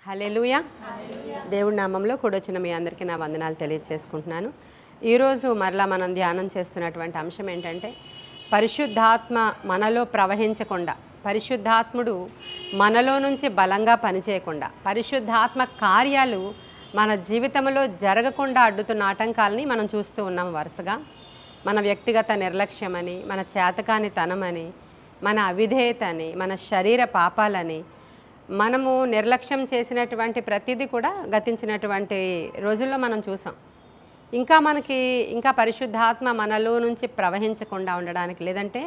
హల్లెలూయా. దేవుడి నామంలో కూడొచ్చిన మీ అందరికీ నా వందనాలు తెలియజేసుకుంటున్నాను. ఈరోజు మరలా మనం ధ్యానం చేస్తున్నటువంటి అంశం ఏంటంటే, పరిశుద్ధాత్మ మనలో ప్రవహించకుండా, పరిశుద్ధాత్ముడు మనలో నుంచి బలంగా పనిచేయకుండా, పరిశుద్ధాత్మ కార్యాలు మన జీవితంలో జరగకుండా అడ్డుతున్న ఆటంకాలని మనం చూస్తూ ఉన్నాం వరుసగా. మన వ్యక్తిగత నిర్లక్ష్యమని, మన చేతకానితనమని, మన అవిధేయతని, మన శరీర పాపాలని, మనము నిర్లక్ష్యం చేసినటువంటి ప్రతిదీ కూడా గతించినటువంటి రోజుల్లో మనం చూసాం. ఇంకా పరిశుద్ధాత్మ మనలో నుంచి ప్రవహించకుండా ఉండడానికి, లేదంటే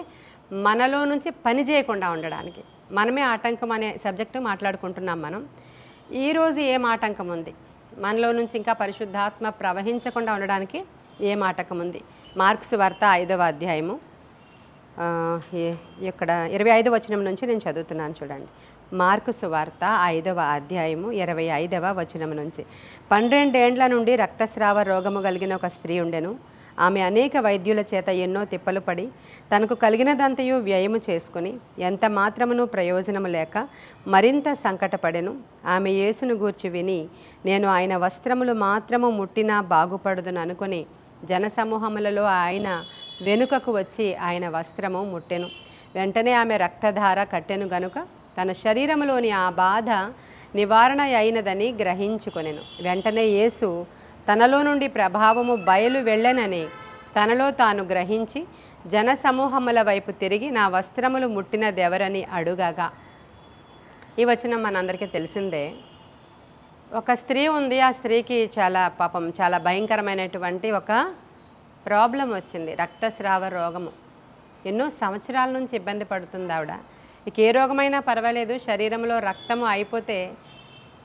మనలో నుంచి పని చేయకుండా ఉండడానికి మనమే ఆటంకం అనే సబ్జెక్టు మాట్లాడుకుంటున్నాం మనం. ఈరోజు ఏం ఆటంకం ఉంది మనలో నుంచి ఇంకా పరిశుద్ధాత్మ ప్రవహించకుండా ఉండడానికి? ఏం ఆటంకం ఉంది? మార్క్స్ వార్త 5వ అధ్యాయము ఇక్కడ 25వ వచనం నుంచి నేను చదువుతున్నాను, చూడండి. మార్కు సువార్త 5వ అధ్యాయము 25వ వచనం నుంచి. 12 ఏండ్ల నుండి రక్తస్రావ రోగము కలిగిన ఒక స్త్రీ ఉండెను. ఆమె అనేక వైద్యుల చేత ఎన్నో తిప్పలు పడి తనకు కలిగినదంతయు వ్యయము చేసుకుని ఎంత మాత్రమును ప్రయోజనము లేక మరింత సంకటపడెను. ఆమె యేసును గూర్చి విని, నేను ఆయన వస్త్రములు మాత్రము ముట్టినా బాగుపడుదును అనుకుని జనసమూహములలో ఆయన వెనుకకు వచ్చి ఆయన వస్త్రము ముట్టెను. వెంటనే ఆమె రక్తధార కట్టెను గనుక తన శరీరములోని ఆ బాధ నివారణ అయినదని గ్రహించుకొనెను. వెంటనే యేసు తనలో నుండి ప్రభావము బయలు వెళ్ళనని తనలో తాను గ్రహించి జనసమూహముల వైపు తిరిగి, నా వస్త్రములు ముట్టినదెవరని అడుగగా. ఈ వచనం మనందరికీ తెలిసిందే. ఒక స్త్రీ ఉంది. ఆ స్త్రీకి చాలా భయంకరమైనటువంటి ఒక ప్రాబ్లం వచ్చింది, రక్తస్రావ రోగము. ఎన్నో సంవత్సరాల నుంచి ఇబ్బంది పడుతుంది ఆవిడ. ఇక ఏ రోగమైనా పర్వాలేదు, శరీరంలో రక్తము అయిపోతే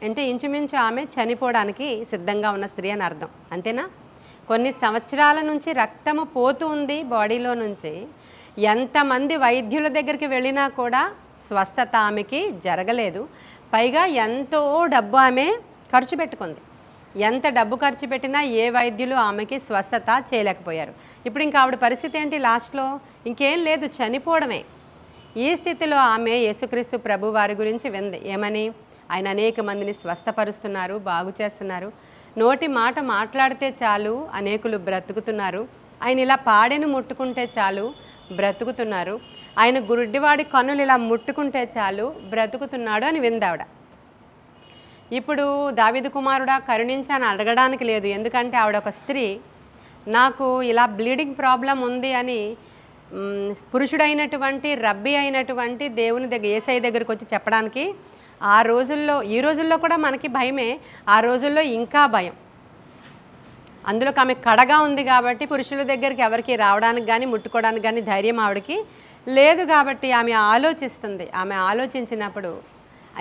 అంటే ఇంచుమించు ఆమె చనిపోవడానికి సిద్ధంగా ఉన్న స్త్రీ అని అర్థం, అంతేనా? కొన్ని సంవత్సరాల నుంచి రక్తము పోతూ ఉంది బాడీలో నుంచి. ఎంతమంది వైద్యుల దగ్గరికి వెళ్ళినా కూడా స్వస్థత ఆమెకి జరగలేదు. పైగా ఎంతో డబ్బు ఆమె ఖర్చు పెట్టుకుంది. ఎంత డబ్బు ఖర్చు పెట్టినా ఏ వైద్యులు ఆమెకి స్వస్థత చేయలేకపోయారు. ఇప్పుడు ఇంకా ఆవిడ పరిస్థితి ఏంటి? లాస్ట్లో ఇంకేం లేదు, చనిపోవడమే. ఈ స్థితిలో ఆమె యేసుక్రీస్తు ప్రభు వారి గురించి వింది. ఏమని? ఆయన అనేక మందిని స్వస్థపరుస్తున్నారు, బాగు చేస్తున్నారు. నోటి మాట మాట్లాడితే చాలు అనేకులు బ్రతుకుతున్నారు. ఆయన ఇలా పాడెను ముట్టుకుంటే చాలు బ్రతుకుతున్నారు. ఆయన గుడ్డివాడి కన్నులు ఇలా ముట్టుకుంటే చాలు బ్రతుకుతున్నాడు అని విందావిడ. ఇప్పుడు దావీదు కుమారుడా కరుణించి అని అడగడానికి లేదు, ఎందుకంటే ఆవిడ ఒక స్త్రీ. నాకు ఇలా బ్లీడింగ్ ప్రాబ్లం ఉంది అని పురుషుడైనటువంటి రబ్బీ అయినటువంటి దేవుని దగ్గర, యేసయ్య దగ్గరికి వచ్చి చెప్పడానికి ఆ రోజుల్లో, ఈ రోజుల్లో కూడా మనకి భయమే, ఆ రోజుల్లో ఇంకా భయం. అందులో ఆమె కడగా ఉంది కాబట్టి పురుషుల దగ్గరికి ఎవరికి రావడానికి కానీ ముట్టుకోవడానికి కానీ ధైర్యం ఆవిడకి లేదు. కాబట్టి ఆమె ఆలోచిస్తుంది. ఆమె ఆలోచించినప్పుడు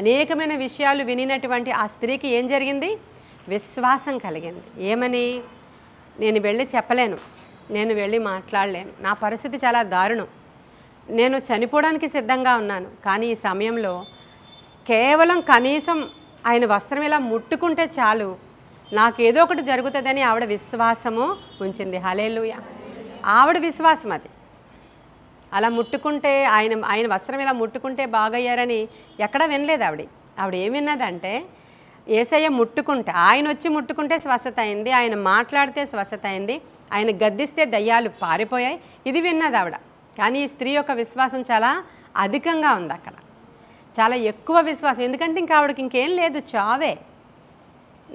అనేకమైన విషయాలు వినినటువంటి ఆ స్త్రీకి ఏం జరిగింది? విశ్వాసం కలిగింది. ఏమని? నేను వెళ్ళి చెప్పలేను, నేను వెళ్ళి మాట్లాడలేను, నా పరిస్థితి చాలా దారుణం, నేను చనిపోవడానికి సిద్ధంగా ఉన్నాను. కానీ ఈ సమయంలో కేవలం కనీసం ఆయన వస్త్రం ఇలా ముట్టుకుంటే చాలు, నాకేదో ఒకటి జరుగుతుందని ఆవిడ విశ్వాసము ఉంచింది. హల్లెలూయా. ఆవిడ విశ్వాసం అది. అలా ముట్టుకుంటే ఆయన వస్త్రం ఇలా ముట్టుకుంటే బాగయ్యారని ఎక్కడా వినలేదు ఆవిడ ఏం విన్నదంటే, యేసయ్య ముట్టుకుంటే, ఆయన వచ్చి ముట్టుకుంటే స్వస్థత అయింది, ఆయన మాట్లాడితే స్వస్థత అయింది, ఆయన గద్దిస్తే దయ్యాలు పారిపోయాయి, ఇది విన్నది ఆవిడ. కానీ ఈ స్త్రీ యొక్క విశ్వాసం చాలా అధికంగా ఉంది అక్కడ, చాలా ఎక్కువ విశ్వాసం. ఎందుకంటే ఇంకా ఆవిడకి ఇంకేం లేదు, చావే.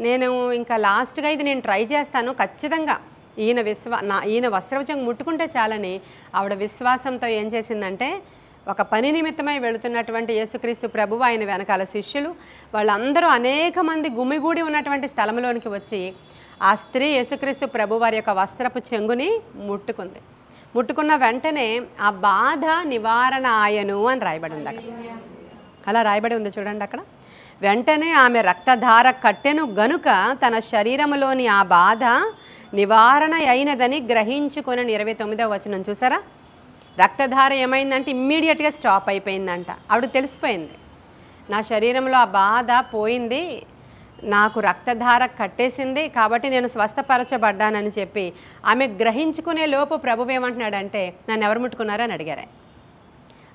నేను ఇంకా లాస్ట్గా ఇది నేను ట్రై చేస్తాను ఖచ్చితంగా, ఈయన వస్త్రవచం ముట్టుకుంటే చాలని ఆవిడ విశ్వాసంతో ఏం చేసిందంటే, ఒక పని నిమిత్తమై వెళుతున్నటువంటి యేసుక్రీస్తు ప్రభువు, ఆయన వెనకాల శిష్యులు, వాళ్ళందరూ అనేక మంది గుమిగూడి ఉన్నటువంటి స్థలంలోనికి వచ్చి ఆ స్త్రీ యేసుక్రీస్తు ప్రభు వారి యొక్క వస్త్రపు చెంగుని ముట్టుకుంది. ముట్టుకున్న వెంటనే ఆ బాధ నివారణ ఆయను అని రాయబడి ఉంది అక్కడ. అలా రాయబడి ఉంది చూడండి అక్కడ. వెంటనే ఆమె రక్తధార కట్టెను గనుక తన శరీరములోని ఆ బాధ నివారణ అయినదని గ్రహించుకొని 29వ వచనం చూసారా? రక్తధార ఏమైందంటే ఇమ్మీడియట్గా స్టాప్ అయిపోయిందంట. ఆవిడ తెలిసిపోయింది, నా శరీరంలో ఆ బాధ పోయింది, నాకు రక్తధార కట్టేసింది, కాబట్టి నేను స్వస్థపరచబడ్డానని చెప్పి ఆమె గ్రహించుకునే లోపు ప్రభువు ఏమంటున్నాడంటే, నన్ను ఎవరు ముట్టుకున్నారని అడిగారు.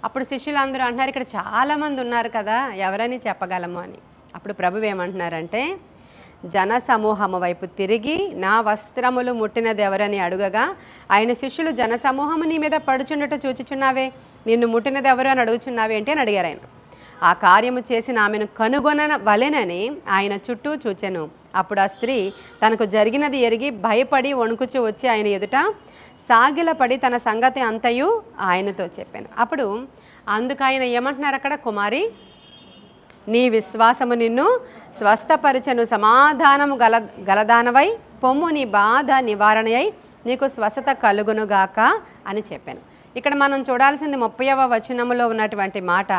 అప్పుడు శిష్యులందరూ అంటున్నారు, ఇక్కడ చాలామంది ఉన్నారు కదా, ఎవరని చెప్పగలము అని. అప్పుడు ప్రభువు ఏమంటున్నారంటే, జనసమూహము వైపు తిరిగి నా వస్త్రములు ముట్టినది ఎవరని అడుగగా ఆయన శిష్యులు, జనసమూహము నీ మీద పడుచుండట చూచుచున్నావే, నిన్ను ముట్టినది ఎవరు అని అడుగుచున్నావే ఏంటి అని అడిగారు ఆయన. ఆ కార్యము చేసిన ఆమెను కనుగొనవలెనని ఆయన చుట్టూ చూచెను. అప్పుడు ఆ స్త్రీ తనకు జరిగినది ఎరిగి భయపడి వణుకుచూ వచ్చి ఆయన ఎదుట సాగిలపడి తన సంగతి అంతయు ఆయనతో చెప్పాను. అప్పుడు అందుకు ఆయన ఏమంటున్నారు అక్కడ, కుమారి నీ విశ్వాసము నిన్ను స్వస్థపరిచెను, సమాధానము గలదానవై పొమ్ము, నీ బాధ నివారణ అయి నీకు స్వస్థత కలుగునుగాక అని చెప్పాను. ఇక్కడ మనం చూడాల్సింది 30వ వచనములో ఉన్నటువంటి మాట,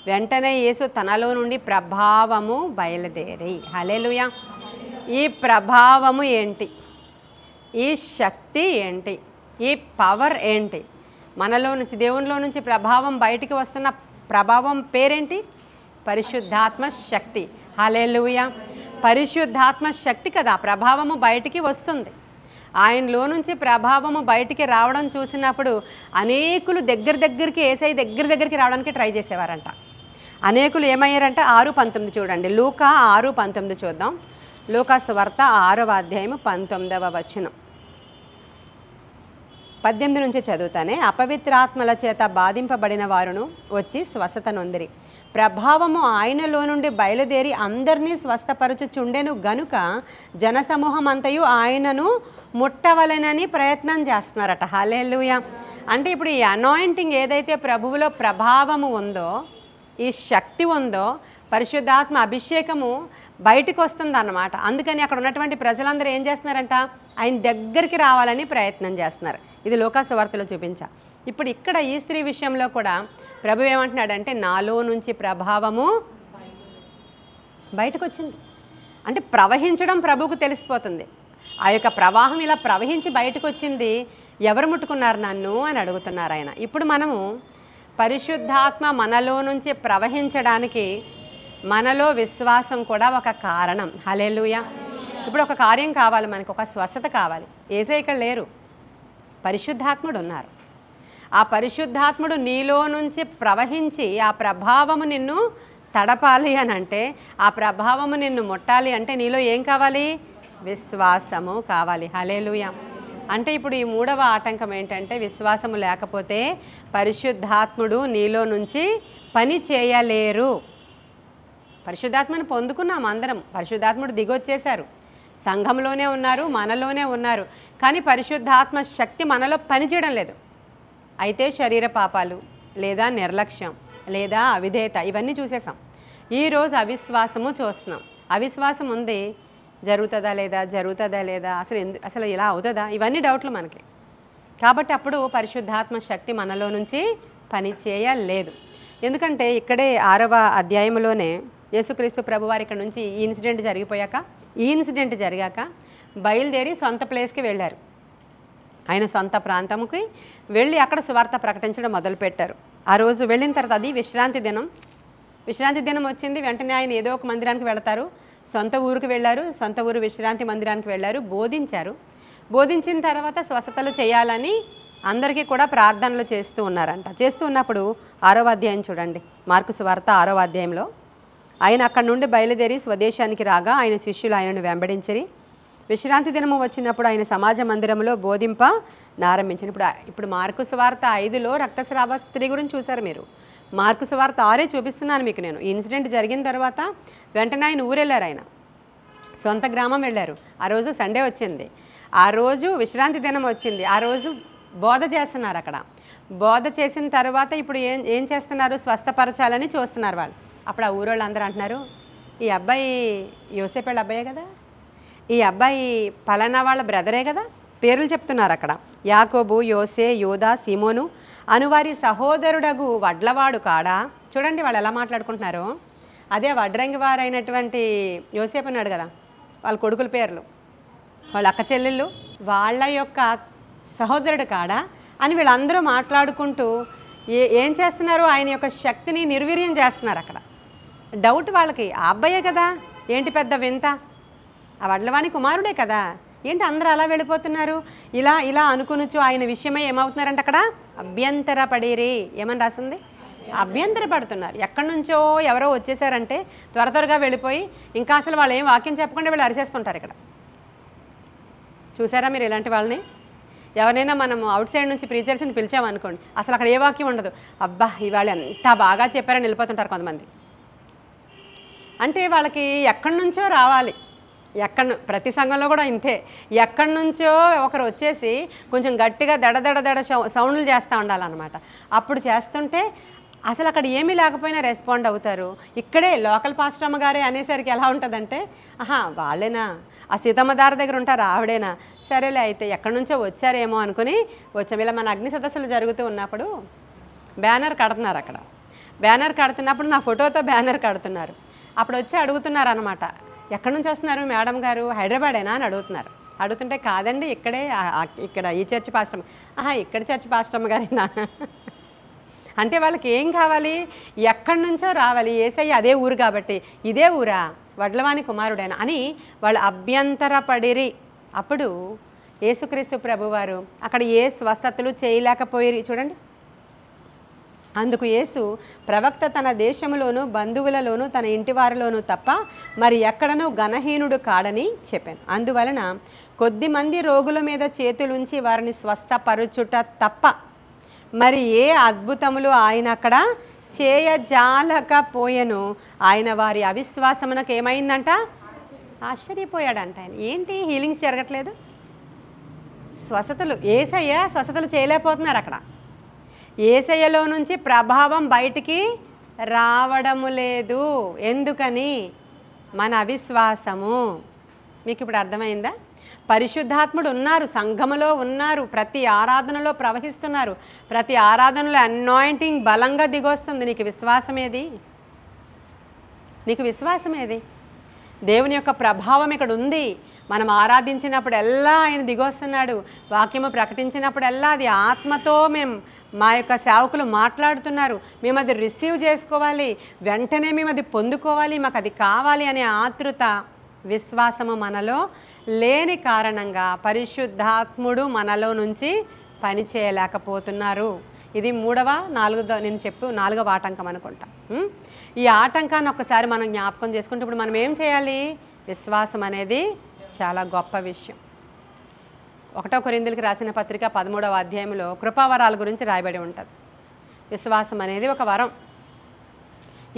వెంటనే యేసు తనలో నుండి ప్రభావము బయలుదేరి. హల్లెలూయా. ఈ ప్రభావము ఏంటి, ఈ శక్తి ఏంటి, ఈ పవర్ ఏంటి, మనలో నుంచి దేవునిలో నుంచి ప్రభావం బయటికి వస్తున్న ప్రభావం పేరేంటి? పరిశుద్ధాత్మ శక్తి. హల్లెలూయా. పరిశుద్ధాత్మ శక్తి కదా ప్రభావము బయటికి వస్తుంది. ఆయనలో నుంచి ప్రభావము బయటికి రావడం చూసినప్పుడు అనేకులు దగ్గరికి యేసయ్య దగ్గరికి రావడానికి ట్రై చేసేవారంట. అనేకులు ఏమయ్యారంట? 6:19 చూడండి, లూకా 6:19 చూద్దాం. లూకా సువార్త 6వ అధ్యాయము 19వ వచనం. 18 నుంచి చదువుతానే. అపవిత్రాత్మల చేత బాధింపబడిన వారును వచ్చి స్వస్థత నొందిరి. ప్రభావము ఆయనలో నుండి బయలుదేరి అందరినీ స్వస్థపరచుచుండెను గనుక జనసమూహం అంతయు ఆయనను ముట్టవలెనని ప్రయత్నం చేస్తున్నారట. హల్లెలూయా. అంటే ఇప్పుడు ఈ అనాయింటింగ్ ఏదైతే ప్రభువులో ప్రభావము ఉందో, ఈ శక్తి ఉందో, పరిశుద్ధాత్మ అభిషేకము బయటికి వస్తుందన్నమాట. అందుకని అక్కడ ఉన్నటువంటి ప్రజలందరూ ఏం చేస్తున్నారంట? ఆయన దగ్గరికి రావాలని ప్రయత్నం చేస్తున్నారు. ఇది లూకా సువార్తలో చూపించా. ఇప్పుడు ఇక్కడ ఈ స్త్రీ విషయంలో కూడా ప్రభు ఏమంటున్నాడంటే, నాలో నుంచి ప్రభావము బయటకు వచ్చింది. అంటే ప్రవహించడం ప్రభువుకు తెలిసిపోతుంది. ఆ యొక్క ప్రవాహం ఇలా ప్రవహించి బయటకు వచ్చింది. ఎవరు ముట్టుకున్నారు నన్ను అని అడుగుతున్నారు ఆయన. ఇప్పుడు మనము పరిశుద్ధాత్మ మనలో నుంచి ప్రవహించడానికి మనలో విశ్వాసం కూడా ఒక కారణం. హల్లెలూయా. ఇప్పుడు ఒక కార్యం కావాలి మనకు, ఒక స్వస్థత కావాలి. యేసయ్య ఇక్కడ లేరు, పరిశుద్ధాత్ముడు ఉన్నారు. ఆ పరిశుద్ధాత్ముడు నీలో నుంచి ప్రవహించి ఆ ప్రభావము నిన్ను తడపాలి అని అంటే, ఆ ప్రభావము నిన్ను ముట్టాలి అంటే నీలో ఏం కావాలి? విశ్వాసము కావాలి. హల్లెలూయా. అంటే ఇప్పుడు ఈ 3వ ఆటంకం ఏంటంటే, విశ్వాసము లేకపోతే పరిశుద్ధాత్ముడు నీలో నుంచి పని చేయలేరు. పరిశుద్ధాత్మను పొందుకున్నాం అందరం, పరిశుద్ధాత్ముడు దిగొచ్చేశారు, సంఘంలోనే ఉన్నారు, మనలోనే ఉన్నారు. కానీ పరిశుద్ధాత్మ శక్తి మనలో పనిచేయడం లేదు. అయితే శరీర పాపాలు లేదా నిర్లక్ష్యం లేదా అవిధేయత ఇవన్నీ చూసేసాం. ఈరోజు అవిశ్వాసము చూస్తున్నాం. అవిశ్వాసం ఉంది, జరుగుతుందా లేదా, అసలు ఇలా అవుతుందా, ఇవన్నీ డౌట్లు మనకి. కాబట్టి అప్పుడు పరిశుద్ధాత్మ శక్తి మనలో నుంచి పని చేయలేదు. ఎందుకంటే ఇక్కడే 6వ అధ్యాయంలోనే యేసుక్రీస్తు ప్రభువారు ఇక్కడ నుంచి ఈ ఇన్సిడెంట్ జరిగాక బయలుదేరి సొంత ప్లేస్కి వెళ్ళారు. ఆయన సొంత ప్రాంతంకి వెళ్ళి అక్కడ సువార్త ప్రకటించడం మొదలుపెట్టారు. ఆ రోజు వెళ్ళిన తర్వాత అది విశ్రాంతి దినం వచ్చింది. వెంటనే ఆయన ఏదో ఒక మందిరానికి వెళతారు. సొంత ఊరికి వెళ్ళారు, సొంత ఊరు విశ్రాంతి మందిరానికి వెళ్ళారు, బోధించిన తర్వాత స్వస్థతలు చేయాలని అందరికీ కూడా ప్రార్థనలు చేస్తూ ఉన్నారంట. చేస్తూ ఉన్నప్పుడు 6వ అధ్యాయం చూడండి, మార్కు సువార్త 6వ అధ్యాయంలో, ఆయన అక్కడి నుండి బయలుదేరి స్వదేశానికి రాగా ఆయన శిష్యులు ఆయనను వెంబడించిరి. విశ్రాంతి దినము వచ్చినప్పుడు ఆయన సమాజ మందిరంలో బోధింప ప్రారంభించారు. ఇప్పుడు మార్కు సువార్త 5లో రక్తస్రావ స్త్రీ గురించి చూశారు మీరు. మార్కు సువార్త 6 చూపిస్తున్నాను మీకు నేను. ఈ ఇన్సిడెంట్ జరిగిన తర్వాత వెంటనే ఆయన ఊరెళ్ళారు, ఆయన సొంత గ్రామం వెళ్ళారు. ఆ రోజు సండే వచ్చింది, ఆ రోజు విశ్రాంతి దినం వచ్చింది, ఆ రోజు బోధ చేస్తున్నారు. అక్కడ బోధ చేసిన తర్వాత ఇప్పుడు ఏం చేస్తున్నారు? స్వస్థపరచాలని చూస్తున్నారు వాళ్ళు. అప్పుడు ఆ ఊరోళ్ళు అందరూ అంటున్నారు, ఈ అబ్బాయి యోసేపు వాళ్ళ అబ్బాయే కదా, ఈ అబ్బాయి పలానా వాళ్ళ బ్రదరే కదా. పేర్లు చెప్తున్నారు అక్కడ. యాకోబు, యోసే, యోదా, సీమోను అనువారి సహోదరుడగు వడ్లవాడు కాడా. చూడండి వాళ్ళు ఎలా మాట్లాడుకుంటున్నారు. అదే వడ్రంగి వారైనటువంటి యోసేపు ఉన్నాడు కదా, వాళ్ళ కొడుకుల పేర్లు, వాళ్ళ అక్క చెల్లెళ్ళు, వాళ్ళ యొక్క సహోదరుడు కాడా అని వీళ్ళందరూ మాట్లాడుకుంటూ ఏం చేస్తున్నారు? ఆయన యొక్క శక్తిని నిర్వీర్యం చేస్తున్నారు. అక్కడ డౌట్ వాళ్ళకి, ఆ అబ్బాయే కదా, ఏంటి పెద్ద వింత, ఆ వడ్లవాణి కుమారుడే కదా, ఏంటి అందరూ అలా వెళ్ళిపోతున్నారు? ఇలా అనుకునొచ్చు ఆయన విషయమై ఏమవుతున్నారంటే అక్కడ అభ్యంతరపడిరి. ఏమని రాసింది? అభ్యంతరపడుతున్నారు. ఎక్కడి నుంచో ఎవరో వచ్చేసారంటే త్వరగా వెళ్ళిపోయి ఇంకా అసలు వాళ్ళు ఏం వాక్యం చెప్పకుండా వీళ్ళు అరిచేస్తుంటారు. ఇక్కడ చూసారా మీరు ఇలాంటి వాళ్ళని? ఎవరైనా మనం అవుట్ సైడ్ నుంచి ప్రీచర్స్ని పిలిచామనుకోండి, అసలు అక్కడ ఏ వాక్యం ఉండదు. అబ్బా ఇవాళ ఎంత బాగా చెప్పారని వెళ్ళిపోతుంటారు కొంతమంది. అంటే వాళ్ళకి ఎక్కడి నుంచో రావాలి. ప్రతి సంఘంలో కూడా ఇంతే. ఎక్కడి నుంచో ఒకరు వచ్చేసి కొంచెం గట్టిగా దడ సౌండ్లు చేస్తూ ఉండాలన్నమాట. అప్పుడు చేస్తుంటే అసలు అక్కడ ఏమీ లేకపోయినా రెస్పాండ్ అవుతారు. ఇక్కడే లోకల్ పాస్టర్ అమ్మగారే అనేసరికి ఎలా ఉంటుందంటే, వాళ్ళేనా, ఆ సీతమ్మదారి దగ్గర ఉంటారు ఆవిడేనా, సరేలే అయితే ఎక్కడి నుంచో వచ్చారేమో అనుకుని వచ్చాము. ఇలా మన అగ్ని సదస్సులు జరుగుతూ ఉన్నప్పుడు బ్యానర్ కడుతున్నారు. అక్కడ బ్యానర్ కడుతున్నప్పుడు నా ఫోటోతో బ్యానర్ కడుతున్నారు. అప్పుడు వచ్చి అడుగుతున్నారు అనమాట, ఎక్కడి నుంచి వస్తున్నారు మేడం గారు, హైదరాబాదేనా అని అడుగుతున్నారు. అడుగుతుంటే కాదండి ఇక్కడ ఈ చర్చ్ పాస్టమ్. ఇక్కడ చర్చ్ పాస్టమ్ గారేనా అంటే వాళ్ళకి ఏం కావాలి, ఎక్కడి నుంచో రావాలి. యేసయ్య అదే ఊరు కాబట్టి ఇదే ఊరా, వడ్లవాని కుమారుడైనా అని వాళ్ళు అభ్యంతరపడిరి. అప్పుడు యేసుక్రీస్తు ప్రభువారు అక్కడ ఏ స్వస్థతలు చేయలేకపోయి చూడండి. అందుకు యేసు, ప్రవక్త తన దేశములోను బంధువులలోను తన ఇంటి వారిలోనూ తప్ప మరి ఎక్కడనూ ఘనహీనుడు కాడని చెప్పాను. అందువలన కొద్దిమంది రోగుల మీద చేతులుంచి వారిని స్వస్థపరుచుట తప్ప మరి ఏ అద్భుతములు ఆయన అక్కడ చేయజాలకపోయెను. ఆయన వారి అవిశ్వాసమునకు ఏమైందంట, ఆశ్చర్యపోయాడంట. ఆయన ఏంటి హీలింగ్స్ జరగట్లేదు, స్వస్థతలు, యేసయ్య స్వస్థతలు చేయలేకపోతున్నారు. అక్కడ యేసయ్యలో నుంచి ప్రభావం బయటికి రావడము లేదు. ఎందుకని? మన అవిశ్వాసము. మీకు ఇప్పుడు అర్థమైందా? పరిశుద్ధాత్ముడు ఉన్నారు, సంఘములో ఉన్నారు, ప్రతి ఆరాధనలో ప్రవహిస్తున్నారు, ప్రతి ఆరాధనలో అనాయింటింగ్ బలంగా దిగొస్తుంది. నీకు విశ్వాసం ఏది? నీకు విశ్వాసం ఏది? దేవుని యొక్క ప్రభావం ఇక్కడ ఉంది. మనం ఆరాధించినప్పుడల్లా ఆయన దిగొస్తున్నాడు. వాక్యము ప్రకటించినప్పుడల్లా అది ఆత్మతో మా యొక్క సేవకులు మాట్లాడుతున్నారు. మేము అది రిసీవ్ చేసుకోవాలి, వెంటనే మేము అది పొందుకోవాలి, మాకు అది కావాలి అనే ఆతృత, విశ్వాసము మనలో లేని కారణంగా పరిశుద్ధాత్ముడు మనలో నుంచి పని చేయలేకపోతున్నారు. ఇది నాలుగవ ఆటంకం అనుకుంటా. ఈ ఆటంకాన్ని ఒక్కసారి మనం జ్ఞాపకం చేసుకుంటే ఇప్పుడు మనం ఏం చేయాలి? విశ్వాసం అనేది చాలా గొప్ప విషయం. 1 కొరింథీయులకు రాసిన పత్రిక 13వ అధ్యాయంలో కృపావరాల గురించి రాయబడి ఉంటుంది. విశ్వాసం అనేది ఒక వరం.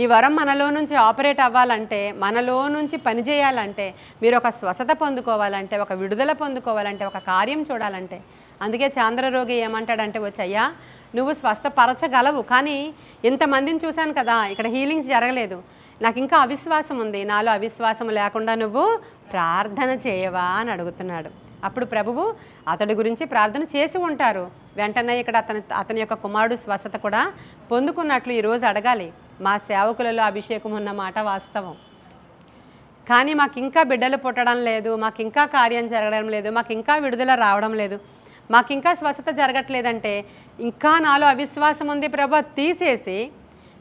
ఈ వరం మనలో నుంచి ఆపరేట్ అవ్వాలంటే, మనలో నుంచి పనిచేయాలంటే, మీరు ఒక స్వస్థత పొందుకోవాలంటే, ఒక విడుదల పొందుకోవాలంటే, ఒక కార్యం చూడాలంటే, అందుకే చాంద్రరోగి ఏమంటాడంటే, వచ్చయ్యా నువ్వు స్వస్థపరచగలవు, కానీ ఇంతమందిని చూశాను కదా, ఇక్కడ హీలింగ్స్ జరగలేదు, నాకు ఇంకా అవిశ్వాసం ఉంది, నాలో అవిశ్వాసం లేకుండా నువ్వు ప్రార్థన చేయవా అని అడుగుతున్నాడు. అప్పుడు ప్రభువు అతడి గురించి ప్రార్థన చేసి ఉంటారు. వెంటనే ఇక్కడ అతని యొక్క కుమారుడు స్వస్థత కూడా పొందుకున్నట్లు ఈరోజు అడగాలి. మా సేవకులలో అభిషేకం ఉన్న మాట వాస్తవం, కానీ మాకు ఇంకా బిడ్డలు పుట్టడం లేదు, మాకు ఇంకా కార్యం జరగడం లేదు, మాకు ఇంకా విడుదల రావడం లేదు, మాకు ఇంకా స్వస్థత జరగట్లేదంటే ఇంకా నాలో అవిశ్వాసం ఉంది ప్రభు, తీసేసి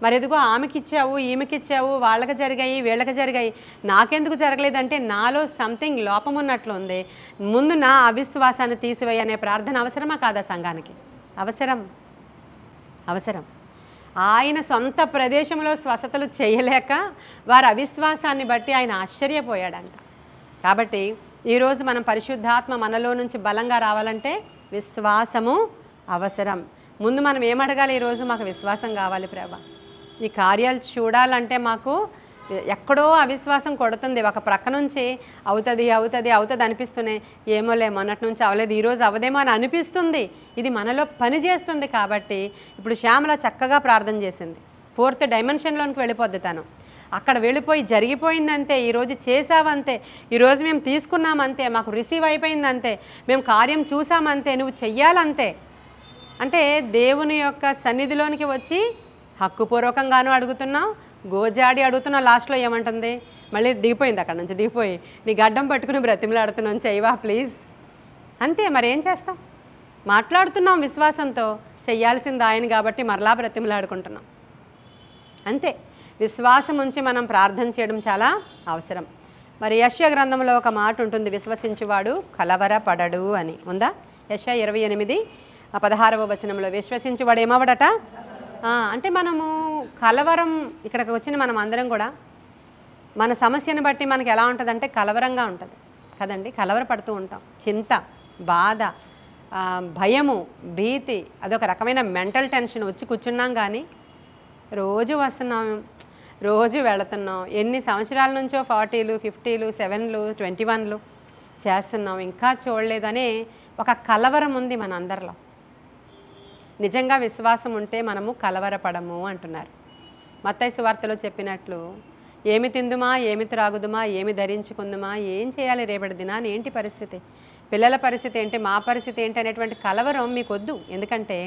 మరి ఎదుగో ఆమెకిచ్చావు, ఈమెకిచ్చావు, వాళ్ళకి జరిగాయి, వీళ్ళకి జరిగాయి, నాకెందుకు జరగలేదంటే నాలో సంథింగ్ లోపం ఉన్నట్లు ఉంది, ముందు నా అవిశ్వాసాన్ని తీసివేయి అనే ప్రార్థన అవసరమా కాదా సంఘానికి? అవసరం, అవసరం. ఆయన సొంత ప్రదేశంలో స్వస్థతలు చేయలేక వారి అవిశ్వాసాన్ని బట్టి ఆయన ఆశ్చర్యపోయాడంట. కాబట్టి ఈరోజు మనం పరిశుద్ధాత్మ మనలో నుంచి బలంగా రావాలంటే విశ్వాసము అవసరం. ముందు మనం ఏమడగాలి? ఈరోజు మాకు విశ్వాసం కావాలి ప్రభా, ఈ కార్యాలు చూడాలంటే మాకు ఎక్కడో అవిశ్వాసం కొడుతుంది, ఒక ప్రక్క నుంచి అవుతుంది అవుతుంది అవుతుంది అనిపిస్తున్నాయి, ఏమోలే మొన్నటి నుంచి అవ్వలేదు, ఈరోజు అవదేమో అని అనిపిస్తుంది. ఇది మనలో పని చేస్తుంది. కాబట్టి ఇప్పుడు శ్యామల చక్కగా ప్రార్థన చేసింది, 4th డైమెన్షన్లోనికి వెళ్ళిపోద్ది తను. అక్కడ వెళ్ళిపోయి జరిగిపోయిందంతే, ఈరోజు చేసావంతే, ఈరోజు మేము తీసుకున్నామంతే, మాకు రిసీవ్ అయిపోయిందంతే, మేము కార్యం చూసామంతే, నువ్వు చెయ్యాలంతే. అంటే దేవుని యొక్క సన్నిధిలోనికి వచ్చి హక్కుపూర్వకంగానూ అడుగుతున్నావు, గోజాడి అడుగుతున్నావు. లాస్ట్లో ఏమంటుంది? మళ్ళీ దిగిపోయింది, అక్కడ నుంచి దిగిపోయి నీ గడ్డం పట్టుకుని బ్రతిమలాడుతున్నాను, చెయ్యవా ప్లీజ్ అంతే. మరి ఏం చేస్తాం? మాట్లాడుతున్నాం విశ్వాసంతో, చెయ్యాల్సింది ఆయన కాబట్టి మరలా బ్రతిమలాడుకుంటున్నాం అంతే. విశ్వాసం ఉంచి మనం ప్రార్థన చేయడం చాలా అవసరం. మరి యెషయా గ్రంథంలో ఒక మాట ఉంటుంది, విశ్వసించువాడు కలవరపడడు అని ఉందా? యెషయా 28:16వ వచనంలో విశ్వసించువాడు ఏమవడట? అంటే మనము కలవరం ఇక్కడికి వచ్చిన మనం అందరం కూడా మన సమస్యను బట్టి మనకి ఎలా ఉంటుందంటే కలవరంగా ఉంటుంది కదండి. కలవరపడుతూ ఉంటాం. చింత, బాధ, భయము, భీతి, అదొక రకమైన మెంటల్ టెన్షన్ వచ్చి కూర్చున్నాం. కానీ రోజు వస్తున్నాం, రోజు వెళుతున్నాం. ఎన్ని సంవత్సరాల నుంచో 40లు 50లు 7లు 21లు చేస్తున్నాం, ఇంకా చూడలేదనే ఒక కలవరం ఉంది మన అందరిలో. నిజంగా విశ్వాసం ఉంటే మనము కలవరపడము అంటున్నారు. మత్తయి సువార్తలో చెప్పినట్లు ఏమి తిందుమా, ఏమి త్రాగుదుమా, ఏమి ధరించుకుందుమా, ఏం చేయాలి రేపటి దినాన్ని, ఏంటి పరిస్థితి, పిల్లల పరిస్థితి ఏంటి, మా పరిస్థితి ఏంటి అనేటువంటి కలవరం మీకు వద్దు. ఎందుకంటే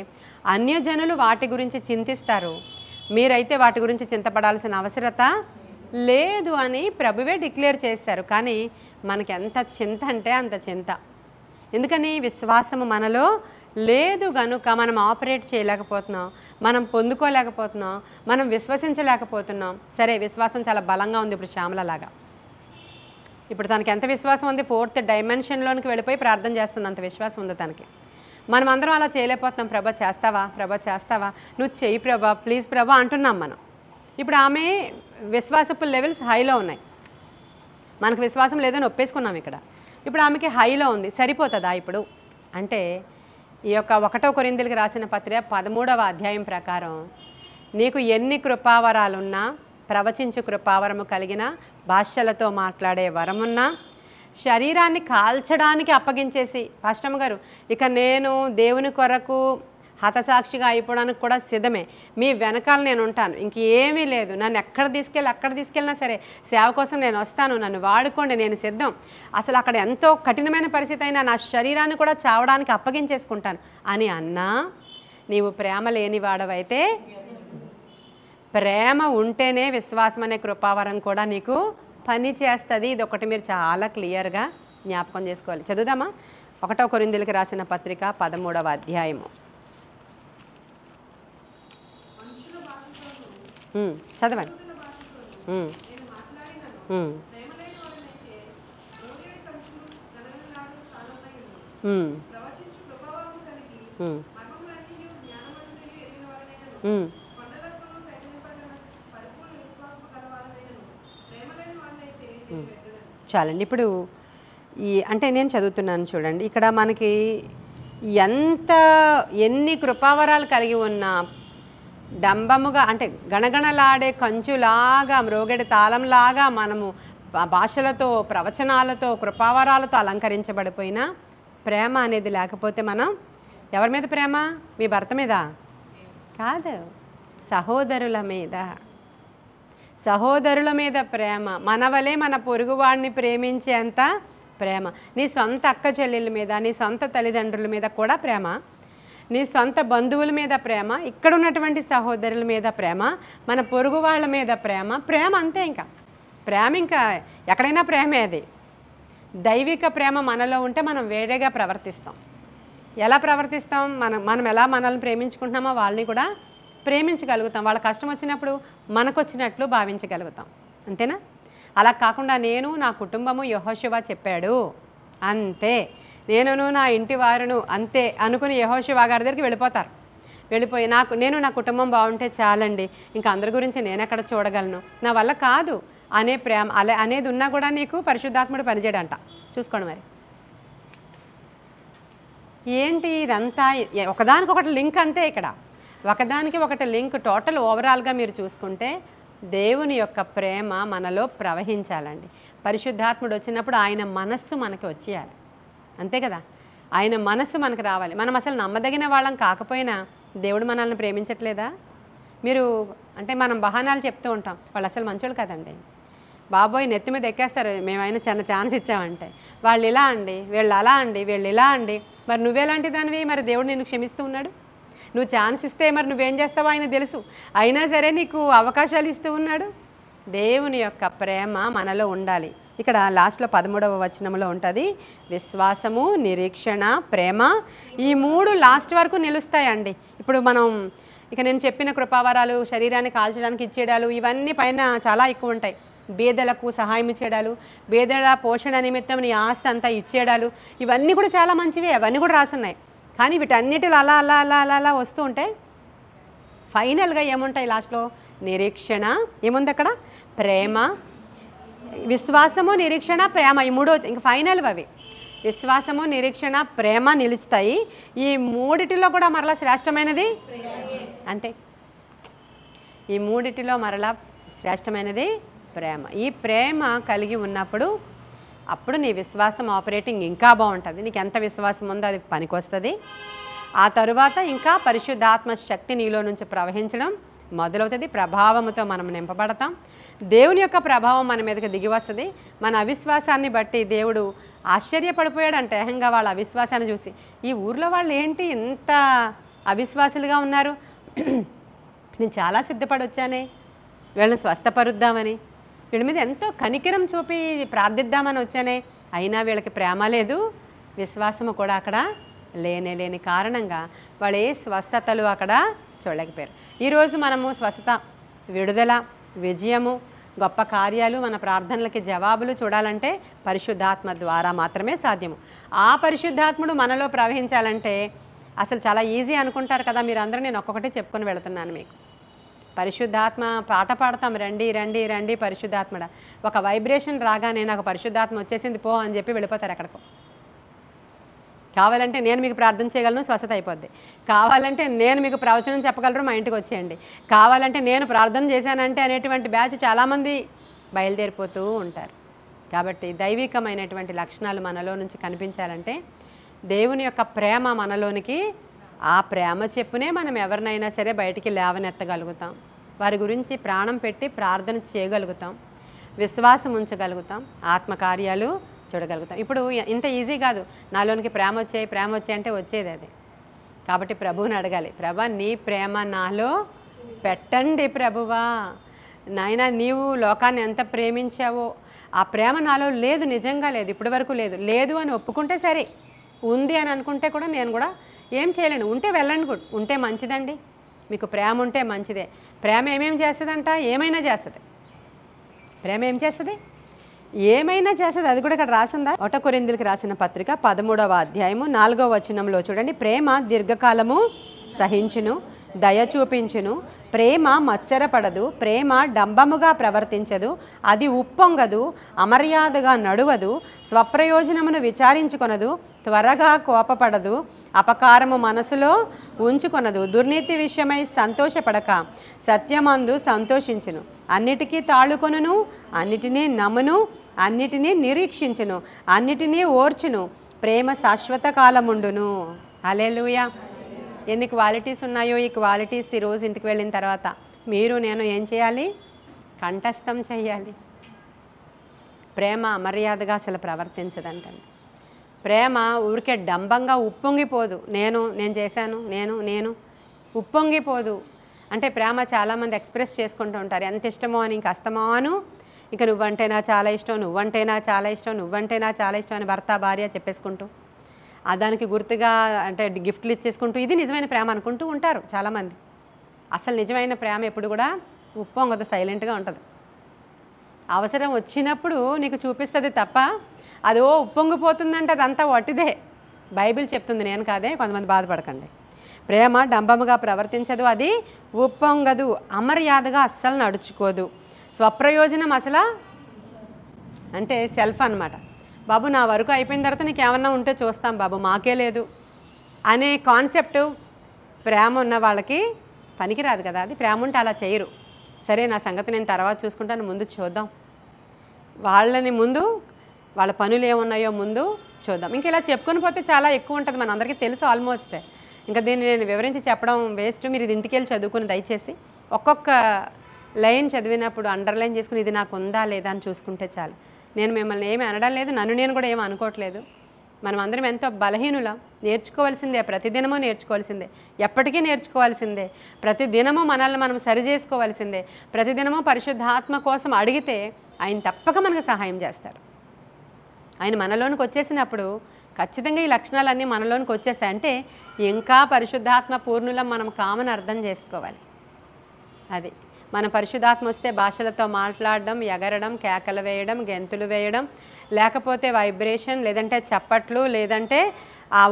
అన్యజనులు వాటి గురించి చింతిస్తారు, మీరైతే వాటి గురించి చింతపడాల్సిన అవసరత లేదు అని ప్రభువే డిక్లేర్ చేశారు. కానీ మనకి ఎంత చింత అంటే అంత చింత. ఎందుకని? విశ్వాసము మనలో లేదు గనుక మనం ఆపరేట్ చేయలేకపోతున్నాం, మనం పొందుకోలేకపోతున్నాం, మనం విశ్వసించలేకపోతున్నాం. సరే, విశ్వాసం చాలా బలంగా ఉంది ఇప్పుడు శ్యామలలాగా. ఇప్పుడు తనకి ఎంత విశ్వాసం ఉంది, 4th డైమెన్షన్లోనికి వెళ్ళిపోయి ప్రార్థన చేస్తుంది, అంత విశ్వాసం ఉంది తనకి. మనం అందరం అలా చేయలేకపోతున్నాం. ప్రభా చేస్తావా, ప్రభా చేస్తావా, నువ్వు చెయ్యి ప్రభా, ప్లీజ్ ప్రభా అంటున్నాం మనం. ఇప్పుడు ఆమె విశ్వాసపు లెవెల్స్ హైలో ఉన్నాయి, మనకు విశ్వాసం లేదని ఒప్పేసుకున్నాం ఇక్కడ. ఇప్పుడు ఆమెకి హైలో ఉంది, సరిపోతుందా ఇప్పుడు అంటే? ఈ యొక్క 1 కొరింథీయులకు రాసిన పత్రిక 13వ అధ్యాయం ప్రకారం నీకు ఎన్ని కృపావరాలున్నా, ప్రవచించు కృపావరము కలిగిన, భాషలతో మాట్లాడే వరమున్నా, శరీరాన్ని కాల్చడానికి అప్పగించేసి పాస్టమ్మ గారు ఇక నేను దేవుని కొరకు హతసాక్షిగా అయిపోవడానికి కూడా సిద్ధమే, మీ వెనకాల నేను ఉంటాను, ఇంకేమీ లేదు, నన్ను ఎక్కడ తీసుకెళ్ళినా సరే సేవ కోసం నేను వస్తాను, నన్ను వాడుకోండి, నేను సిద్ధం, అసలు అక్కడ ఎంతో కఠినమైన పరిస్థితి అయినా నా శరీరాన్ని కూడా చావడానికి అప్పగించేసుకుంటాను అని అన్నా, నీవు ప్రేమ లేని వాడవైతే, ప్రేమ ఉంటేనే విశ్వాసం అనే కృపావరం కూడా నీకు పని చేస్తుంది. ఇది ఒకటి మీరు చాలా క్లియర్గా జ్ఞాపకం చేసుకోవాలి. చదువుదామా? 1 కొరింథీయులకు రాసిన పత్రిక 13వ అధ్యాయము. చదవండి. చాలండి. ఇప్పుడు అంటే నేను చదువుతున్నాను చూడండి. ఇక్కడ మనకి ఎన్ని కృపావరాలు కలిగి ఉన్నా డంబముగా అంటే గణగణలాడే కంచులాగా, మ్రోగెడి తాళంలాగా మనము భాషలతో, ప్రవచనాలతో, కృపావరాలతో అలంకరించబడిపోయినా ప్రేమ అనేది లేకపోతే మనం ఎవరి మీద ప్రేమ? మీ భర్త మీద కాదు, సహోదరుల మీద. సహోదరుల మీద ప్రేమ, మనవలే మన పొరుగువాడిని ప్రేమించేంత ప్రేమ. నీ సొంత అక్క చెల్లెల మీద, నీ సొంత తల్లిదండ్రుల మీద కూడా ప్రేమ, నీ సొంత బంధువుల మీద ప్రేమ, ఇక్కడ ఉన్నటువంటి సహోదరుల మీద ప్రేమ, మన పొరుగు వాళ్ళ మీద ప్రేమ అంతే. ఇంకా ప్రేమ ఇంకా ఎక్కడైనా ప్రేమే. అది దైవిక ప్రేమ మనలో ఉంటే మనం వేరేగా ప్రవర్తిస్తాం. ఎలా ప్రవర్తిస్తాం? మనం ఎలా మనల్ని ప్రేమించుకుంటున్నామో వాళ్ళని కూడా ప్రేమించగలుగుతాం. వాళ్ళ కష్టం వచ్చినప్పుడు మనకు వచ్చినట్లు భావించగలుగుతాం. అంతేనా? అలా కాకుండా నేను, నా కుటుంబము యెహోషువ చెప్పాడు అంతే, నేనును నా ఇంటి వారును అంతే అనుకుని యెహోషువ గారి దగ్గరికి వెళ్ళిపోతారు. వెళ్ళిపోయి నేను నా కుటుంబం బాగుంటే చాలండి, ఇంకా అందరి గురించి నేను ఎక్కడ చూడగలను, నా వల్ల కాదు అనే ప్రేమ అనేది ఉన్నా కూడా నీకు పరిశుద్ధాత్ముడు పనిచేయడంట. చూసుకోండి మరి ఏంటి ఇదంతా. ఒకదానికొకటి లింక్ అంతే. ఇక్కడ ఒకదానికి ఒకటి లింక్. టోటల్ ఓవరాల్గా మీరు చూసుకుంటే దేవుని యొక్క ప్రేమ మనలో ప్రవహించాలండి. పరిశుద్ధాత్ముడు వచ్చినప్పుడు ఆయన మనస్సు మనకి వచ్చేయాలి. అంతే కదా? ఆయన మనస్సు మనకు రావాలి. మనం అసలు నమ్మదగిన వాళ్ళం కాకపోయినా దేవుడు మనల్ని ప్రేమించట్లేదా? మీరు అంటే మనం బహానాలు చెప్తూ ఉంటాం, వాళ్ళు అసలు మంచోళ్ళు కదండి, బాబోయ్ నెత్తి మీద ఎక్కేస్తారు మేమైనా చిన్న ఛాన్స్ ఇచ్చామంటే, వాళ్ళు ఇలా అండి, వీళ్ళు అలా అండి, వీళ్ళు ఇలా అండి. మరి నువ్వెలాంటి దానివి? మరి దేవుడు నిన్ను క్షమిస్తూ ఉన్నాడు. నువ్వు ఛాన్స్ ఇస్తే మరి నువ్వేం చేస్తావో ఆయన తెలుసు, అయినా సరే నీకు అవకాశాలు ఇస్తూ ఉన్నాడు. దేవుని యొక్క ప్రేమ మనలో ఉండాలి. ఇక్కడ లాస్ట్లో 13వ వచనంలో ఉంటుంది, విశ్వాసము, నిరీక్షణ, ప్రేమ, ఈ 3 లాస్ట్ వరకు నిలుస్తాయండి. ఇప్పుడు మనం నేను చెప్పిన కృపావరాలు, శరీరాన్ని కాల్చడానికి ఇచ్చేయడాలు, ఇవన్నీ పైన చాలా ఎక్కువ ఉంటాయి. బేదలకు సహాయం ఇచ్చేయడాలు, బేదల పోషణ నిమిత్తం నీ ఆస్తి అంతా ఇచ్చేయడాలు, ఇవన్నీ కూడా చాలా మంచివే, అవన్నీ కూడా రాసున్నాయి. కానీ వీటన్నిటిలో అలా అలా అలా అలా అలా వస్తూ ఉంటాయి. ఫైనల్గా ఏముంటాయి లాస్ట్లో? నిరీక్షణ, ఏముంది అక్కడ? ప్రేమ, విశ్వాసము, నిరీక్షణ, ప్రేమ, ఈ మూడో ఇంకా ఫైనల్ అవి. విశ్వాసము, నిరీక్షణ, ప్రేమ నిలుస్తాయి. ఈ మూడిటిలో కూడా మరలా శ్రేష్టమైనది అంతే. ఈ మూడిటిలో మరలా శ్రేష్టమైనది ప్రేమ. ఈ ప్రేమ కలిగి ఉన్నప్పుడు అప్పుడు నీ విశ్వాసం ఆపరేటింగ్ ఇంకా బాగుంటుంది. నీకు ఎంత విశ్వాసం ఉందో అది పనికొస్తుంది. ఆ తరువాత ఇంకా పరిశుద్ధాత్మ శక్తి నీలో నుంచి ప్రవహించడం మొదలవుతుంది. ప్రభావంతో మనం నింపబడతాం. దేవుని యొక్క ప్రభావం మన మీదకి దిగి వస్తుంది. మన అవిశ్వాసాన్ని బట్టి దేవుడు ఆశ్చర్యపడిపోయాడంటే ఏకంగా వాళ్ళ అవిశ్వాసాన్ని చూసి, ఈ ఊర్లో వాళ్ళు ఏంటి ఇంత అవిశ్వాసులుగా ఉన్నారు, నేను చాలా సిద్ధపడి వచ్చానే వీళ్ళని స్వస్థపరుద్దామని, వీళ్ళ మీద ఎంతో కనికరం చూపి ప్రార్థిద్దామని వచ్చానే, అయినా వీళ్ళకి ప్రేమ లేదు, విశ్వాసము కూడా అక్కడ లేని కారణంగా వాళ్ళు ఏ స్వస్థతలు అక్కడ చూడలేకపోయారు. ఈరోజు మనము స్వస్థత, విడుదల, విజయము, గొప్ప కార్యాలు, మన ప్రార్థనలకి జవాబులు చూడాలంటే పరిశుద్ధాత్మ ద్వారా మాత్రమే సాధ్యము. ఆ పరిశుద్ధాత్ముడు మనలో ప్రవహించాలంటే అసలు చాలా ఈజీ అనుకుంటారు కదా మీరు అందరూ. నేను ఒక్కొక్కటి చెప్పుకొని వెళుతున్నాను మీకు. పరిశుద్ధాత్మ పాట పాడతాం, రండి రండి రండి పరిశుద్ధాత్మడ. ఒక వైబ్రేషన్ రాగానే నాకు పరిశుద్ధాత్మ వచ్చేసింది పో అని చెప్పి వెళ్ళిపోతారు ఎక్కడికో. కావాలంటే నేను మీకు ప్రార్థన చేయగలను, స్వస్థత అయిపోద్ది. కావాలంటే నేను మీకు ప్రవచనం చెప్పగలరు, మా ఇంటికి వచ్చేయండి. కావాలంటే నేను ప్రార్థన చేశానంటే అనేటువంటి బ్యాచ్ చాలామంది బయలుదేరిపోతూ ఉంటారు. కాబట్టి దైవికమైనటువంటి లక్షణాలు మనలో నుంచి కనిపించాలంటే దేవుని యొక్క ప్రేమ మనలోనికి, ఆ ప్రేమ చెప్పునే మనం ఎవరినైనా సరే బయటికి లేవనెత్తగలుగుతాం. వారి గురించి ప్రాణం పెట్టి ప్రార్థన చేయగలుగుతాం, విశ్వాసం ఉంచగలుగుతాం, ఆత్మకార్యాలు చూడగలుగుతాం. ఇప్పుడు ఇంత ఈజీ కాదు. నాలోనికి ప్రేమ వచ్చాయి అంటే వచ్చేది అది. కాబట్టి ప్రభువుని అడగాలి, ప్రభా నీ ప్రేమ నాలో పెట్టండి ప్రభువా. నాయన నీవు లోకాన్ని ఎంత ప్రేమించావో ఆ ప్రేమ నాలో లేదు, నిజంగా లేదు, ఇప్పటి వరకు లేదు అని ఒప్పుకుంటే సరే. ఉంది అని అనుకుంటే కూడా నేను కూడా ఏం చేయలేను. ఉంటే వెళ్ళండి కూడా, ఉంటే మంచిదండి. మీకు ప్రేమ ఉంటే మంచిదే. ప్రేమ ఏమేమి చేస్తుందంట? ఏమైనా చేస్తుంది. ప్రేమ ఏం చేస్తుంది? ఏమైనా చేస్తుంది. అది కూడా ఇక్కడ రాసిందా? 1 కొరింథీయులకు రాసిన పత్రిక 13వ అధ్యాయము 4వ వచనంలో చూడండి. ప్రేమ దీర్ఘకాలము సహించును, దయ చూపించును, ప్రేమ మత్సరపడదు, ప్రేమ డంబముగా ప్రవర్తించదు, అది ఉప్పొంగదు, అమర్యాదగా నడువదు, స్వప్రయోజనమును విచారించుకొనదు, త్వరగా కోపపడదు, అపకారము మనసులో ఉంచుకొనదు, దుర్నీతి విషయమై సంతోషపడక సత్యమందు సంతోషించును, అన్నిటికీ తాళుకొనును, అన్నిటినీ నమ్మును, అన్నిటినీ నిరీక్షించును, అన్నిటినీ ఓర్చును, ప్రేమ శాశ్వత కాలముండును. హల్లెలూయా. ఎన్ని క్వాలిటీస్ ఉన్నాయో ఈ క్వాలిటీస్ ఈరోజు ఇంటికి వెళ్ళిన తర్వాత మీరు నేను ఏం చేయాలి? కంఠస్థం చేయాలి. ప్రేమ అమర్యాదగా అసలు ప్రవర్తించదంటండి. ప్రేమ ఊరికే డంబంగా ఉప్పొంగిపోదు. నేను చేశాను, నేను ఉప్పొంగిపోదు. అంటే ప్రేమ చాలామంది ఎక్స్ప్రెస్ చేసుకుంటూ ఉంటారు. ఎంత ఇష్టమో అని ఇంక అస్తమాను ఇక నువ్వంటే నా చాలా ఇష్టం, నువ్వంటే నా చాలా ఇష్టం, నువ్వంటే నా చాలా ఇష్టం అని భర్త భార్య చెప్పేసుకుంటూ, దానికి గుర్తుగా అంటే గిఫ్ట్లు ఇచ్చేసుకుంటూ ఇది నిజమైన ప్రేమ అనుకుంటూ ఉంటారు చాలామంది. అసలు నిజమైన ప్రేమ ఎప్పుడు కూడా ఉప్పొంగదు, సైలెంట్గా ఉంటుంది. అవసరం వచ్చినప్పుడు నీకు చూపిస్తుంది తప్ప అదో ఉప్పొంగిపోతుందంటే అదంతా వట్టిదే. బైబిల్ చెప్తుంది, నేను కాదే. కొంతమంది బాధపడకండి. ప్రేమ డంబముగా ప్రవర్తించదు, అది ఉప్పొంగదు, అమర్యాదగా అస్సలు నడుచుకోదు, స్వప్రయోజనం అసలు అంటే సెల్ఫ్ అన్నమాట. బాబు నా వరకు అయిపోయిన తర్వాత నీకు ఏమన్నా ఉంటే చూస్తాం బాబు, మాకే లేదు అనే కాన్సెప్ట్ ప్రేమ ఉన్న వాళ్ళకి పనికిరాదు కదా. అది ప్రేమ ఉంటే అలా చేయరు. సరే నా సంగతి నేను తర్వాత చూసుకుంటాను, ముందు చూద్దాం, వాళ్ళని ముందు వాళ్ళ పనులు ఏమున్నాయో ముందు చూద్దాం. ఇంక ఇలా చెప్పుకొని పోతే చాలా ఎక్కువ ఉంటుంది, మన అందరికీ తెలుసు ఆల్మోస్ట్. ఇంకా దీన్ని నేను వివరించి చెప్పడం వేస్ట్. మీరు ఇది ఇంటికి వెళ్ళి చదువుకుని దయచేసి ఒక్కొక్క లైన్ చదివినప్పుడు అండర్లైన్ చేసుకుని ఇది నాకు ఉందా లేదా అని చూసుకుంటే చాలు. నేను మిమ్మల్ని ఏమీ అనడం లేదు, నన్ను నేను కూడా ఏమీ అనుకోవట్లేదు. మనం అందరం ఎంతో బలహీనులం. నేర్చుకోవాల్సిందే, ప్రతిదినము నేర్చుకోవాల్సిందే, ఎప్పటికీ నేర్చుకోవాల్సిందే. ప్రతిదినము మనల్ని మనం సరి చేసుకోవాల్సిందే. ప్రతిదినము పరిశుద్ధాత్మ కోసం అడిగితే ఆయన తప్పక మనకు సహాయం చేస్తారు. ఆయన మనలోనికి వచ్చేసినప్పుడు ఖచ్చితంగా ఈ లక్షణాలన్నీ మనలోనికి వచ్చేస్తాయి. అంటే ఇంకా పరిశుద్ధాత్మ పూర్ణులం మనం కామని అర్థం చేసుకోవాలి. అది మన పరిశుద్ధాత్మ వస్తే భాషలతో మాట్లాడడం, ఎగరడం, కేకలు వేయడం, గెంతులు వేయడం, లేకపోతే వైబ్రేషన్, లేదంటే చప్పట్లు, లేదంటే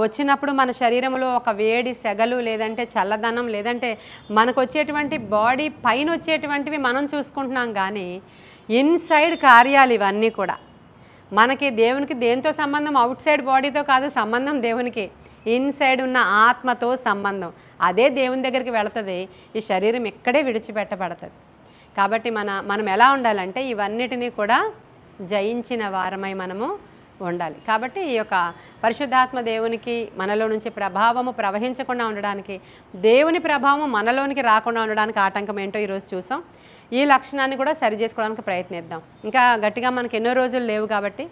వచ్చినప్పుడు మన శరీరంలో ఒక వేడి సెగలు లేదంటే చల్లదనం లేదంటే మనకు వచ్చేటువంటి బాడీ పైన వచ్చేటువంటివి మనం చూసుకుంటున్నాం, కానీ ఇన్సైడ్ కార్యాలు ఇవన్నీ కూడా మనకి దేవునికి దేంతో సంబంధం? అవుట్ సైడ్ బాడీతో కాదు సంబంధం, దేవునికి ఇన్సైడ్ ఉన్న ఆత్మతో సంబంధం. అదే దేవుని దగ్గరికి వెళుతుంది, ఈ శరీరం ఇక్కడే విడిచిపెట్టబడుతుంది. కాబట్టి మనం ఎలా ఉండాలంటే ఇవన్నిటినీ కూడా జయించిన వారమై మనము ఉండాలి. కాబట్టి ఈ యొక్క పరిశుద్ధాత్మ దేవునికి మనలో నుంచి ప్రభావము ప్రవహించకుండా ఉండడానికి, దేవుని ప్రభావం మనలోనికి రాకుండా ఉండడానికి ఆటంకం ఏంటో ఈరోజు చూసాం. ఈ లక్షణాన్ని కూడా సరి చేసుకోవడానికి ప్రయత్నిద్దాం. ఇంకా గట్టిగా మనకు ఎన్నో రోజులు లేవు కాబట్టి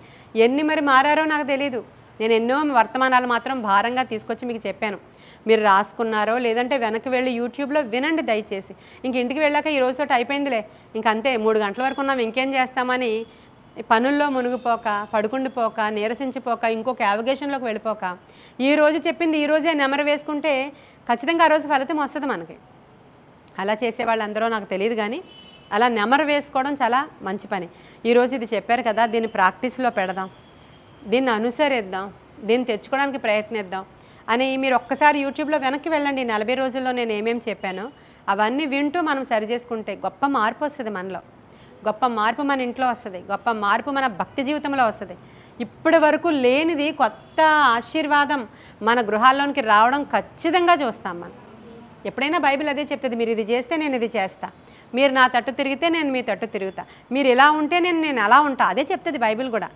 ఎన్ని మరి మారారో నాకు తెలీదు. నేను ఎన్నో వర్తమానాలు మాత్రం భారంగా తీసుకొచ్చి మీకు చెప్పాను. మీరు రాసుకున్నారో లేదంటే వెనక్కి వెళ్ళి యూట్యూబ్లో వినండి దయచేసి. ఇంక ఇంటికి వెళ్ళాక ఈ రోజుతో అయిపోయిందిలే, ఇంకంతే 3 గంటల వరకు ఉన్నాం ఇంకేం చేస్తామని పనుల్లో మునిగిపోక, పడుకుండిపోక, నీరసించిపోక, ఇంకొక యావిగేషన్లోకి వెళ్ళిపోక, ఈ రోజు చెప్పింది ఈ రోజే నెమరు వేసుకుంటే ఖచ్చితంగా ఆ రోజు ఫలితం వస్తుంది మనకి. అలా చేసే వాళ్ళందరూ నాకు తెలియదు, కానీ అలా నెమరు వేసుకోవడం చాలా మంచి పని. ఈరోజు ఇది చెప్పారు కదా, దీన్ని ప్రాక్టీస్లో పెడదాం, దీన్ని అనుసరిద్దాం, దీన్ని తెచ్చుకోవడానికి ప్రయత్నిద్దాం అని మీరు ఒక్కసారి యూట్యూబ్లో వెనక్కి వెళ్ళండి. 40 రోజుల్లో నేను ఏమేమి చెప్పానో అవన్నీ వింటూ మనం సరి చేసుకుంటే గొప్ప మార్పు వస్తుంది మనలో. గొప్ప మార్పు మన ఇంట్లో వస్తుంది, గొప్ప మార్పు మన భక్తి జీవితంలో వస్తుంది. ఇప్పటి వరకు లేనిది కొత్త ఆశీర్వాదం మన గృహాల్లోనికి రావడం ఖచ్చితంగా చూస్తాం మనం. ఎప్పుడైనా బైబిల్ అదే చెప్తుంది, మీరు ఇది చేస్తే నేను ఇది చేస్తా, మీరు నా తట్టు తిరిగితే నేను మీ తట్టు తిరుగుతా, మీరు ఇలా ఉంటే నేను అలా ఉంటా. అదే చెప్తుంది బైబిల్ కూడా.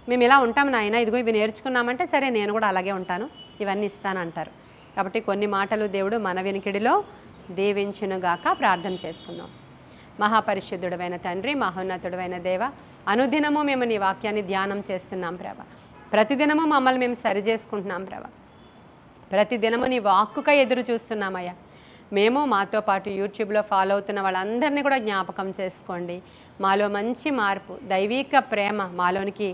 మేము ఇలా ఉంటాం నాయన, ఇదిగో ఇవి నేర్చుకున్నామంటే సరే నేను కూడా అలాగే ఉంటాను, ఇవన్నీ ఇస్తాను అంటారు. కాబట్టి కొన్ని మాటలు దేవుడు మన వినికిడిలో దీవించునుగాక. ప్రార్థన చేసుకుందాం. మహాపరిశుద్ధుడైన తండ్రి, మహోన్నతుడైన దేవ, అనుదినము మేము నీ వాక్యాన్ని ధ్యానం చేస్తున్నాం ప్రభా. ప్రతిదినము మమ్మల్ని మేము సరి చేసుకుంటున్నాం ప్రభా. ప్రతిదినము నీ వాక్కుకై ఎదురు చూస్తున్నామయ్యా. మేము మాతో పాటు యూట్యూబ్లో ఫాలో అవుతున్న వాళ్ళందరినీ కూడా జ్ఞాపకం చేసుకోండి. మాలో మంచి మార్పు, దైవిక ప్రేమ మాలోనికి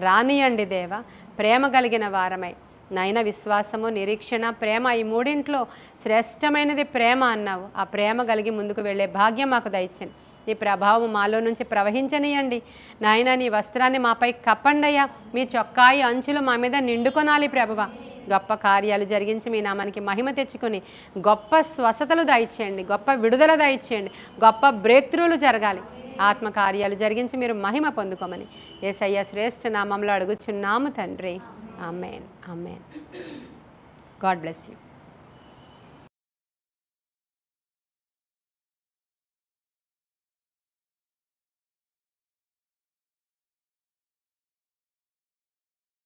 రానియండి దేవ. ప్రేమ కలిగిన వారమై నైన విశ్వాసము, నిరీక్షణ, ప్రేమ, ఈ మూడింట్లో శ్రేష్టమైనది ప్రేమ అన్నావు. ఆ ప్రేమ కలిగి ముందుకు వెళ్ళే భాగ్యం మాకు దయచేయండి. నీ ప్రభావం మాలో నుంచి ప్రవహించనియండి నాయన. నీ వస్త్రాన్ని మాపై కప్పండయ్యా. మీ చొక్కాయి అంచులు మా మీద నిండుకొనాలి ప్రభువా. గొప్ప కార్యాలు జరిగించి మీ నామానికి మహిమ తెచ్చుకొని గొప్ప స్వస్థతలు దయచేయండి, గొప్ప విడుదల దయచేయండి, గొప్ప బ్రేక్ త్రూలు జరగాలి. ఆత్మకార్యాలు జరిగించి మీరు మహిమ పొందుకోమని యేసయ్య శ్రేష్ఠ నామంలో అడుగుచున్నాము తండ్రి. Amen. Amen. God bless you.